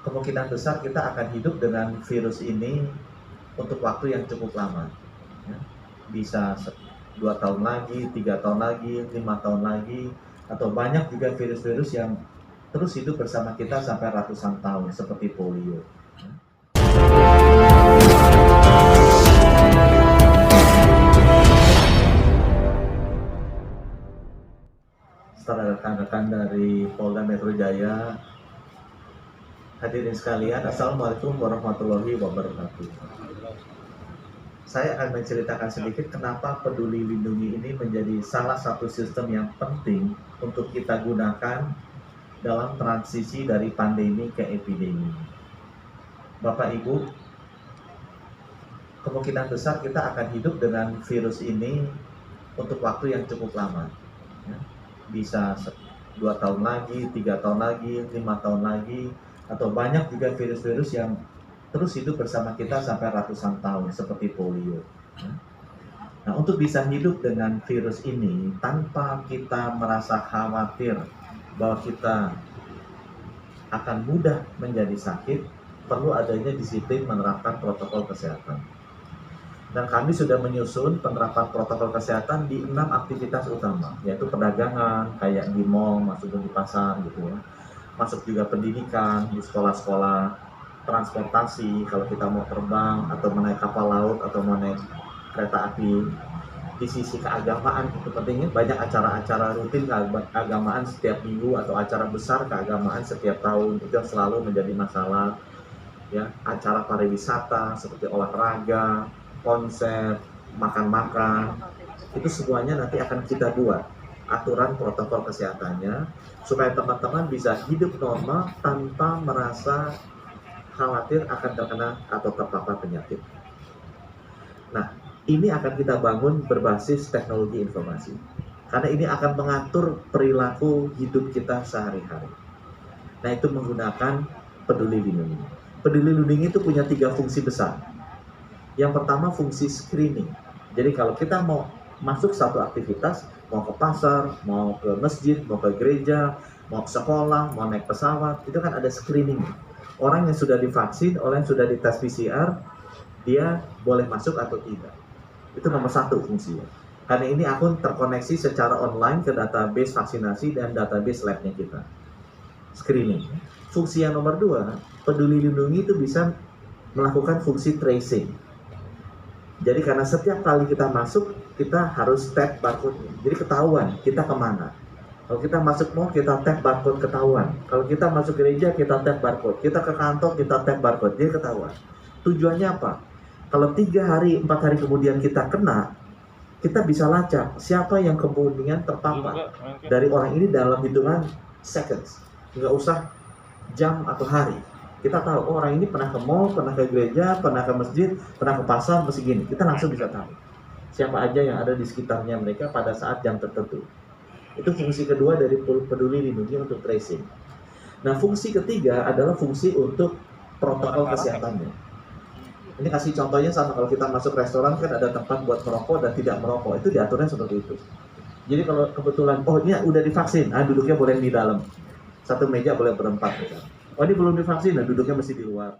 kemungkinan besar kita akan hidup dengan virus ini untuk waktu yang cukup lama. Ya. Bisa 2 tahun lagi, 3 tahun lagi, 5 tahun lagi, atau banyak juga virus-virus yang terus hidup bersama kita sampai ratusan tahun, seperti polio. Setelah rekan-rekan dari Polda Metro Jaya, hadirin sekalian, Assalamualaikum warahmatullahi wabarakatuh. Saya akan menceritakan sedikit kenapa Peduli Lindungi ini menjadi salah satu sistem yang penting untuk kita gunakan dalam transisi dari pandemi ke epidemi. Bapak Ibu, kemungkinan besar kita akan hidup dengan virus ini untuk waktu yang cukup lama. Ya. Bisa 2 tahun lagi, 3 tahun lagi, 5 tahun lagi, atau banyak juga virus-virus yang terus hidup bersama kita sampai ratusan tahun, seperti polio. Nah, untuk bisa hidup dengan virus ini tanpa kita merasa khawatir bahwa kita akan mudah menjadi sakit, perlu adanya disiplin menerapkan protokol kesehatan. Dan kami sudah menyusun penerapan protokol kesehatan di 6 aktivitas utama, yaitu perdagangan, kayak di mall, masuk di pasar gitu ya. Masuk juga pendidikan, di sekolah-sekolah, transportasi, kalau kita mau terbang, atau mau naik kapal laut, atau mau naik kereta api. Di sisi keagamaan, itu pentingnya banyak acara-acara rutin keagamaan setiap minggu, atau acara besar keagamaan setiap tahun, itu yang selalu menjadi masalah. Ya, acara pariwisata, seperti olahraga, konser, makan-makan, itu semuanya nanti akan kita buat aturan protokol kesehatannya supaya teman-teman bisa hidup normal tanpa merasa khawatir akan terkena atau terpapar penyakit. Nah, ini akan kita bangun berbasis teknologi informasi, karena ini akan mengatur perilaku hidup kita sehari-hari. Nah, itu menggunakan Peduli Lindungi. Peduli Lindungi itu punya 3 fungsi besar. Yang pertama, fungsi screening. Jadi kalau kita mau masuk satu aktivitas, mau ke pasar, mau ke masjid, mau ke gereja, mau ke sekolah, mau naik pesawat, itu kan ada screening. Orang yang sudah divaksin, orang yang sudah dites PCR, dia boleh masuk atau tidak. Itu nomor 1 fungsinya. Karena ini akun terkoneksi secara online ke database vaksinasi dan database labnya kita. Screening. Fungsi yang nomor 2, Peduli Lindungi itu bisa melakukan fungsi tracing. Jadi karena setiap kali kita masuk, kita harus tap barcode. Jadi ketahuan kita kemana. Kalau kita masuk mall, kita tap barcode, ketahuan. Kalau kita masuk gereja, kita tap barcode. Kita ke kantor, kita tap barcode, dia ketahuan. Tujuannya apa? Kalau 3 hari, 4 hari kemudian kita kena, kita bisa lacak siapa yang kemudian terpapar dari orang ini dalam hitungan seconds. Nggak usah jam atau hari. Kita tahu, oh, orang ini pernah ke mall, pernah ke gereja, pernah ke masjid, pernah ke pasar, mesti gini. Kita langsung bisa tahu siapa aja yang ada di sekitarnya mereka pada saat jam tertentu. Itu fungsi kedua dari Peduli Lindungi untuk tracing. Nah, fungsi ketiga adalah fungsi untuk protokol kesehatannya. Ini kasih contohnya sama kalau kita masuk restoran kan ada tempat buat merokok dan tidak merokok. Itu diaturnya seperti itu. Jadi kalau kebetulan, oh ini udah divaksin, duduknya boleh di dalam. Satu meja boleh berempat. Oh ini belum divaksin, duduknya mesti di luar.